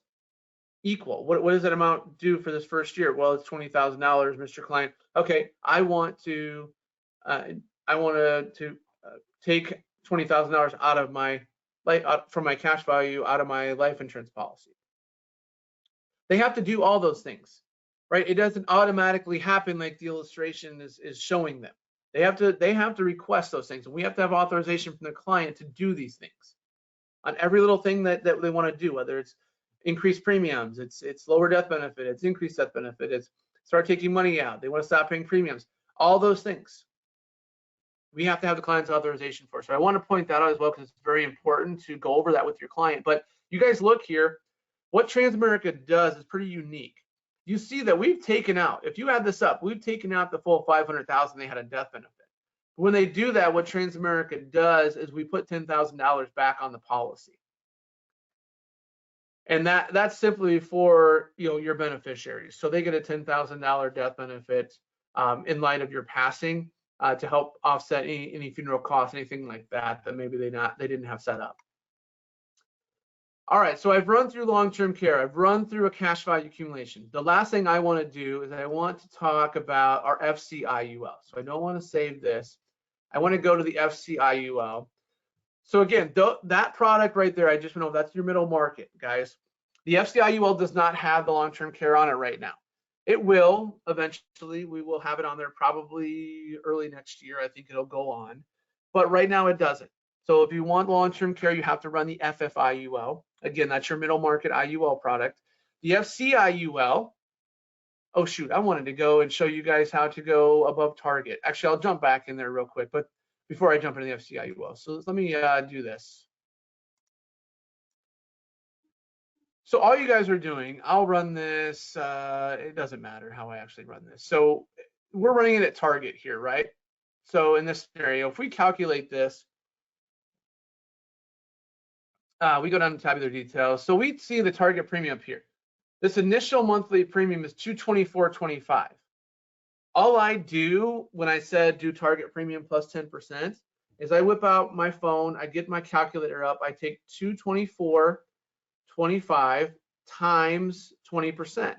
equal? What does that amount do for this first year? Well, it's $20,000, Mr. Client. Okay, I want to take $20,000 out of my from my cash value out of my life insurance policy. They have to do all those things, right? It doesn't automatically happen like the illustration is showing them. They have to request those things, and we have to have authorization from the client to do these things on every little thing that they want to do, whether it's increased premiums, it's lower death benefit, it's increased death benefit, it's start taking money out, they want to stop paying premiums, all those things. We have to have the client's authorization for. So I want to point that out as well, because it's very important to go over that with your client. But you guys look here, what Transamerica does is pretty unique. You see that we've taken out, if you add this up, we've taken out the full $500,000 they had a death benefit. When they do that, what Transamerica does is we put $10,000 back on the policy. And that's simply for your beneficiaries. So they get a $10,000 death benefit in light of your passing to help offset any funeral costs, anything like that maybe they didn't have set up. All right, so I've run through long-term care. I've run through a cash value accumulation. The last thing I want to do is I want to talk about our FC IUL. So I don't want to save this. I want to go to the FC IUL. So again, that product right there, I just went over, that's your middle market, guys. The FC IUL does not have the long-term care on it right now. It will eventually. We will have it on there probably early next year. I think it'll go on, but right now it doesn't. So if you want long-term care, you have to run the FF IUL. Again, that's your middle market IUL product. The FC IUL, oh shoot, I wanted to go and show you guys how to go above target. Actually, I'll jump back in there real quick, but before I jump into the FC IUL, so let me do this. So all you guys are doing, I'll run this, it doesn't matter how I actually run this. So we're running it at target here, right? So in this scenario, if we calculate this, we go down to tabular details. So we see the target premium up here. This initial monthly premium is $224.25. All I do when I said do target premium plus 10% is I whip out my phone, I get my calculator up, I take $224.25 times 20%.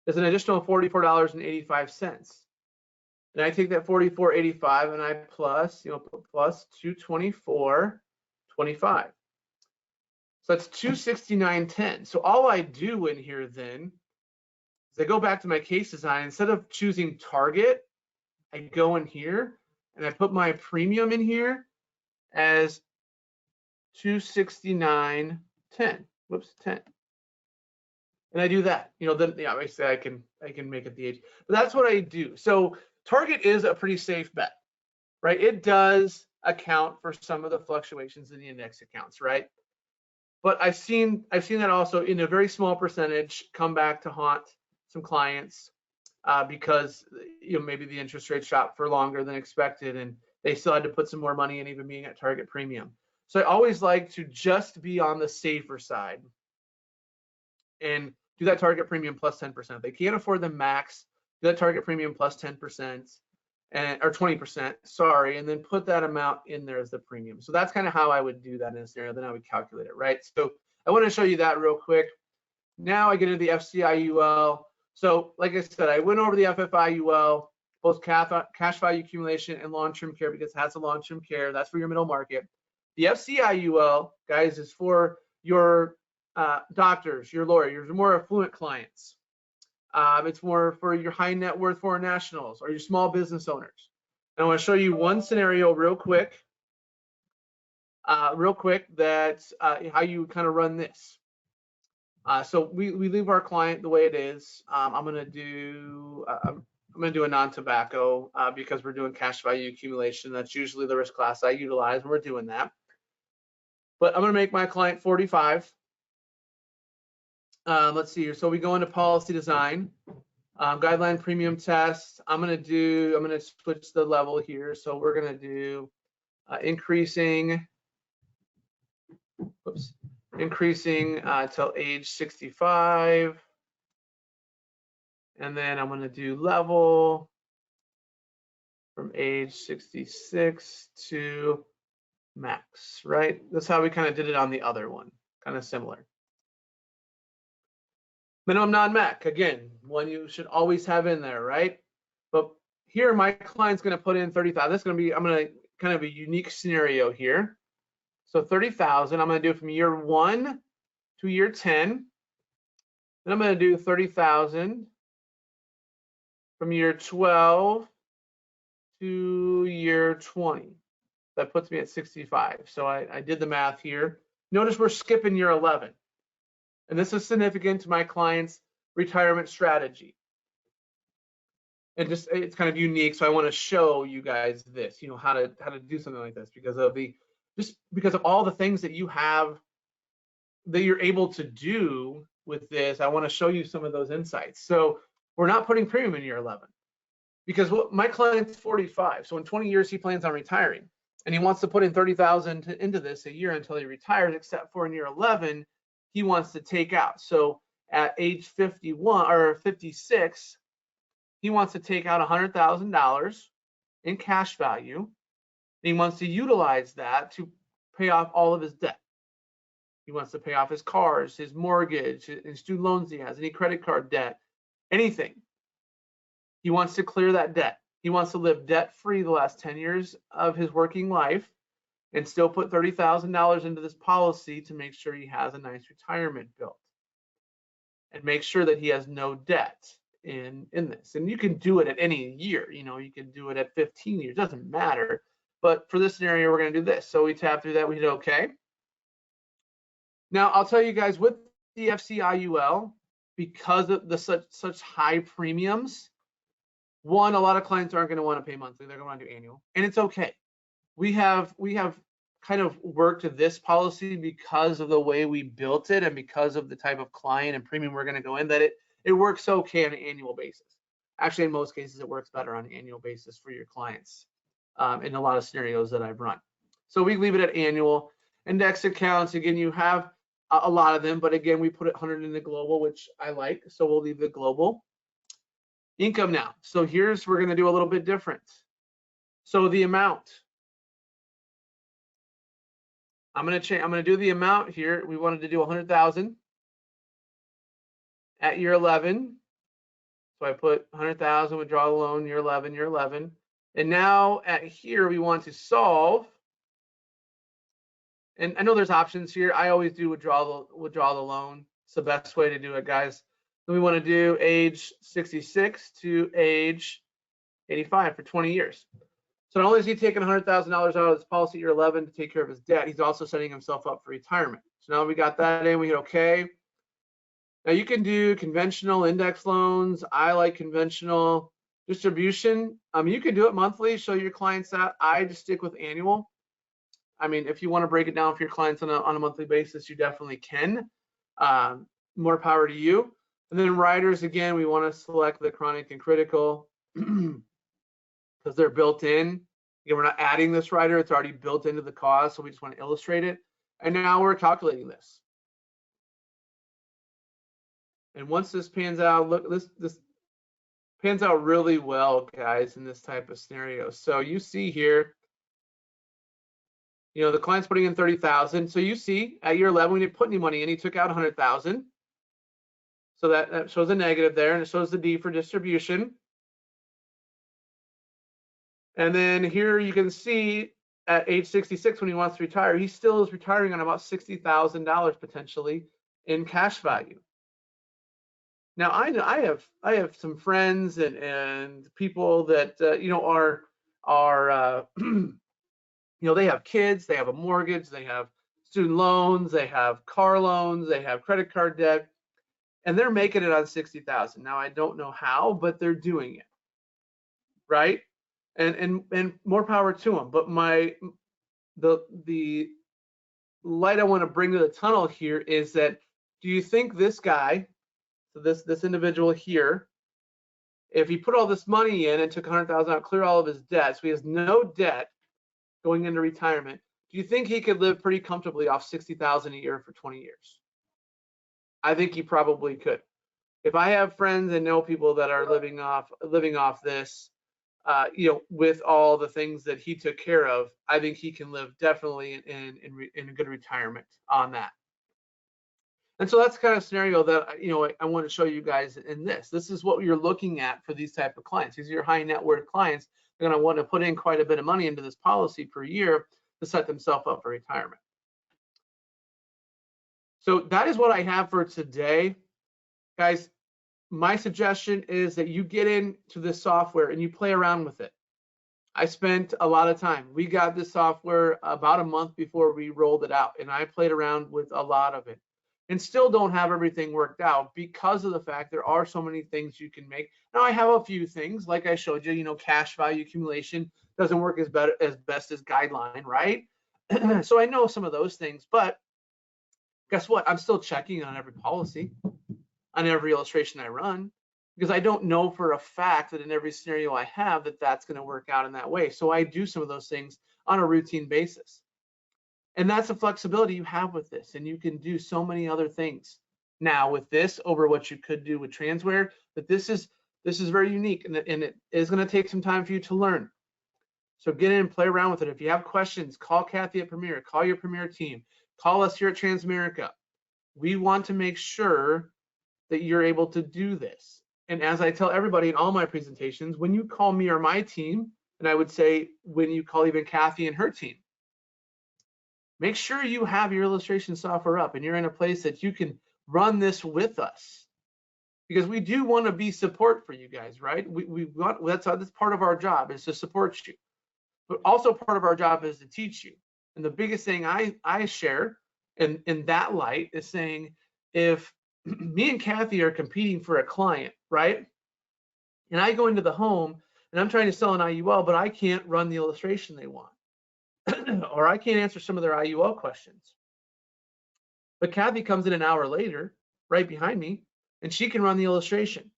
There's an additional $44.85. And I take that $44.85 and I plus, plus $224.25. So that's $269.10. So all I do in here then is I go back to my case design. Instead of choosing target, I go in here and I put my premium in here as $269.10. Whoops, 10. And I do that. Then obviously I can make it the age. But that's what I do. So target is a pretty safe bet, right? It does account for some of the fluctuations in the index accounts, right? But I've seen that also in a very small percentage come back to haunt some clients because maybe the interest rate shot for longer than expected and they still had to put some more money in even being at target premium. So I always like to just be on the safer side and do that target premium plus 10%. If they can't afford the max, do that target premium plus 10% or 20%, sorry, and then put that amount in there as the premium. So that's kind of how I would do that in a scenario. Then I would calculate it, right? So I want to show you that real quick. Now I get into the FC IUL. So like I said, I went over the FF IUL, both cash value accumulation and long-term care because it has a long-term care. That's for your middle market. The FCIUL, guys, is for your doctors, your lawyers, your more affluent clients. It's more for your high net worth foreign nationals or your small business owners. And I want to show you one scenario real quick that how you kind of run this. So we leave our client the way it is. I'm gonna do a non-tobacco because we're doing cash value accumulation. That's usually the risk class I utilize when we're doing that. But I'm gonna make my client 45. Let's see here. So we go into policy design, guideline premium test. I'm gonna switch the level here. So we're gonna do increasing till age 65. And then I'm gonna do level from age 66 to max, right? That's how we kind of did it on the other one, kind of similar. Minimum non-MAC, again, one you should always have in there, right? But here my client's gonna put in 30,000. This is gonna be, I'm gonna kind of a unique scenario here. So 30,000, I'm gonna do it from year 1 to year 10. Then I'm gonna do 30,000 from year 12 to year 20. That puts me at 65. So I did the math here. Notice we're skipping year 11. And this is significant to my client's retirement strategy. And just, it's kind of unique. So I want to show you guys this, you know, how to do something like this because of all the things that you have that you're able to do with this. I want to show you some of those insights. So we're not putting premium in year 11 because my client's 45. So in 20 years, he plans on retiring and he wants to put in 30,000 into this a year until he retires, except for in year 11, he wants to take out. So at age 51 or 56, he wants to take out $100,000 in cash value. And he wants to utilize that to pay off all of his debt. He wants to pay off his cars, his mortgage, his student loans he has, any credit card debt, anything. He wants to clear that debt. He wants to live debt-free the last 10 years of his working life and still put $30,000 into this policy to make sure he has a nice retirement built and make sure that he has no debt in this. And you can do it at any year, you know, you can do it at 15 years, doesn't matter. But for this scenario, we're gonna do this. So we tap through that, we hit okay. Now I'll tell you guys with the FCIUL, because of the such high premiums, one, a lot of clients aren't gonna wanna pay monthly, they're gonna wanna do annual, and it's okay. We have kind of worked this policy because of the way we built it and because of the type of client and premium we're gonna go in, that it works okay on an annual basis. Actually, in most cases, it works better on an annual basis for your clients in a lot of scenarios that I've run. So we leave it at annual. Index accounts, again, you have a lot of them, but again, we put 100 in the global, which I like, so we'll leave the global. Income now. So we're gonna do a little bit different. So the amount. I'm gonna do the amount here. We wanted to do 100,000 at year 11. So I put 100,000, withdraw the loan, year 11. And now at here, we want to solve. And I know there's options here. I always do withdraw the loan. It's the best way to do it, guys. Then we want to do age 66 to age 85 for 20 years. So not only is he taking $100,000 out of his policy year 11 to take care of his debt, he's also setting himself up for retirement. So now we got that in, we hit okay. Now you can do conventional index loans. I like conventional distribution. You can do it monthly, show your clients that. I just stick with annual. I mean, if you want to break it down for your clients on a monthly basis, you definitely can. More power to you. And then riders, again, we want to select the chronic and critical because they're built in. Again, we're not adding this rider, it's already built into the cost, so we just want to illustrate it. And now we're calculating this. And once this pans out, look, this pans out really well, guys, in this type of scenario. So you see here, you know, the client's putting in 30,000. So you see at year 11, we didn't put any money in, he took out 100,000. So that shows a negative there, and it shows the D for distribution. And then here you can see at age 66 when he wants to retire, he still is retiring on about $60,000 potentially in cash value. Now I have some friends and people that you know are you know, they have kids, they have a mortgage, they have student loans, they have car loans, they have credit card debt, and they're making it on 60,000. Now I don't know how, but they're doing it, right? And more power to them. But the light I want to bring to the tunnel here is that, do you think this guy, so this individual here, if he put all this money in and took 100,000 out, clear all of his debt, so he has no debt going into retirement, do you think he could live pretty comfortably off 60,000 a year for 20 years? I think he probably could. If I have friends and know people that are living off this, you know, with all the things that he took care of, I think he can live definitely in a good retirement on that. And so that's the kind of scenario that, you know, I want to show you guys in this. This is what you're looking at for these type of clients. These are your high net worth clients. They're going to want to put in quite a bit of money into this policy per year to set themselves up for retirement. So that is what I have for today. Guys, my suggestion is that you get into this software and you play around with it. I spent a lot of time. We got this software about a month before we rolled it out, and I played around with a lot of it and still don't have everything worked out because of the fact there are so many things you can make. Now I have a few things, like I showed you, you know, cash value accumulation doesn't work as best as guideline, right? So I know some of those things, but guess what? I'm still checking on every policy, on every illustration I run, because I don't know for a fact that in every scenario I have that that's going to work out in that way. So I do some of those things on a routine basis. And that's the flexibility you have with this. And you can do so many other things now with this over what you could do with Transware. But this is very unique, and it is going to take some time for you to learn. So get in and play around with it. If you have questions, call Kathy at Premier, call your Premier team, call us here at Transamerica. We want to make sure that you're able to do this. And as I tell everybody in all my presentations, when you call me or my team, and I would say when you call even Kathy and her team, make sure you have your illustration software up and you're in a place that you can run this with us, because we do want to be support for you guys, right? We want, that's part of our job, is to support you, but also part of our job is to teach you. And the biggest thing I share in that light is saying, if me and Kathy are competing for a client, right? And I go into the home and I'm trying to sell an IUL, but I can't run the illustration they want. Or I can't answer some of their IUL questions. But Kathy comes in an hour later, right behind me, and she can run the illustration.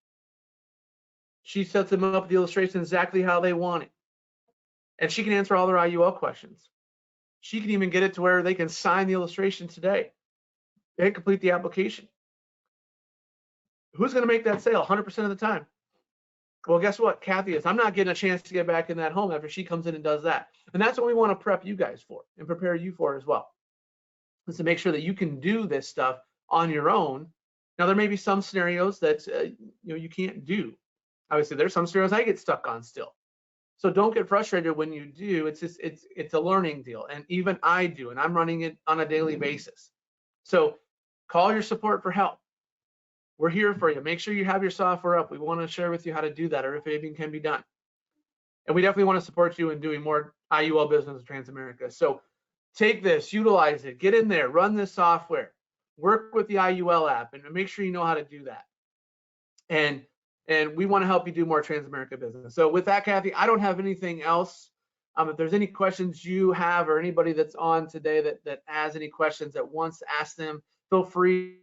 She sets them up with the illustration exactly how they want it. And she can answer all their IUL questions. She can even get it to where they can sign the illustration today and complete the application. Who's going to make that sale 100% of the time? Well, guess what? Kathy is. I'm not getting a chance to get back in that home after she comes in and does that. And that's what we want to prep you guys for and prepare you for as well, is to make sure that you can do this stuff on your own. Now, there may be some scenarios that you know, you can't do. Obviously, there's some scenarios I get stuck on still. So don't get frustrated when you do. It's just it's a learning deal, and even I do, and I'm running it on a daily basis. So call your support for help. We're here for you. Make sure you have your software up. We want to share with you how to do that, or if anything can be done. And we definitely want to support you in doing more IUL business with Transamerica. So take this, utilize it, get in there, run this software, work with the IUL app, and make sure you know how to do that. And we want to help you do more Transamerica business. So with that, Kathy, I don't have anything else. If there's any questions you have, or anybody that's on today that has any questions that wants to ask them, feel free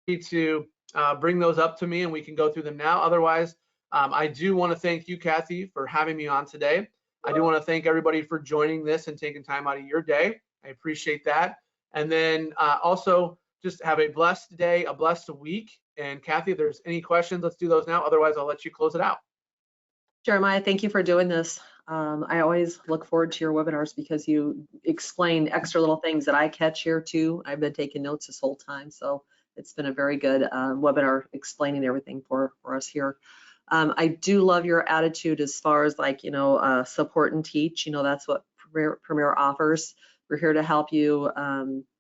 to bring those up to me and we can go through them now. Otherwise, I do want to thank you, Kathy, for having me on today. I do want to thank everybody for joining this and taking time out of your day. I appreciate that. And then also just have a blessed day, a blessed week. And Kathy, if there's any questions, let's do those now. Otherwise, I'll let you close it out. Jeremiah, thank you for doing this. I always look forward to your webinars because you explain extra little things that I catch here too. I've been taking notes this whole time, so it's been a very good webinar explaining everything for us here. I do love your attitude as far as, like, you know, support and teach. You know, that's what Premier offers. We're here to help you.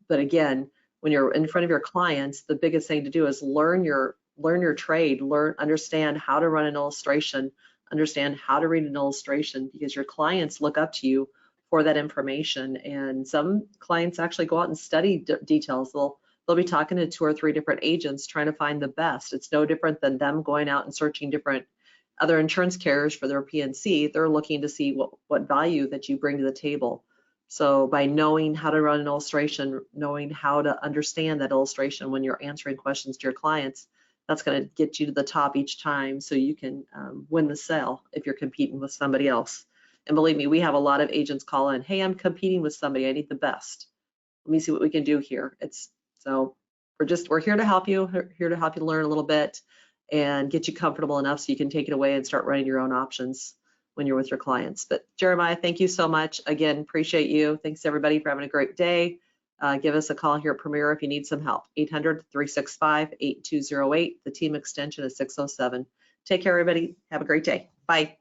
But again, when you're in front of your clients, the biggest thing to do is learn your trade, understand how to run an illustration, understand how to read an illustration, because your clients look up to you for that information. And some clients actually go out and study details. They'll be talking to 2 or 3 different agents trying to find the best. It's no different than them going out and searching different other insurance carriers for their P&C. They're looking to see what value that you bring to the table. So by knowing how to run an illustration, knowing how to understand that illustration when you're answering questions to your clients, that's going to get you to the top each time, so you can win the sale if you're competing with somebody else. And believe me, we have a lot of agents call in, hey, I'm competing with somebody, I need the best. Let me see what we can do here. So we're here to help you, learn a little bit and get you comfortable enough so you can take it away and start running your own options when you're with your clients. But Jeremiah, thank you so much. Again, appreciate you. Thanks everybody for having a great day. Give us a call here at Premier if you need some help. 800-365-8208. The team extension is 607. Take care, everybody. Have a great day. Bye.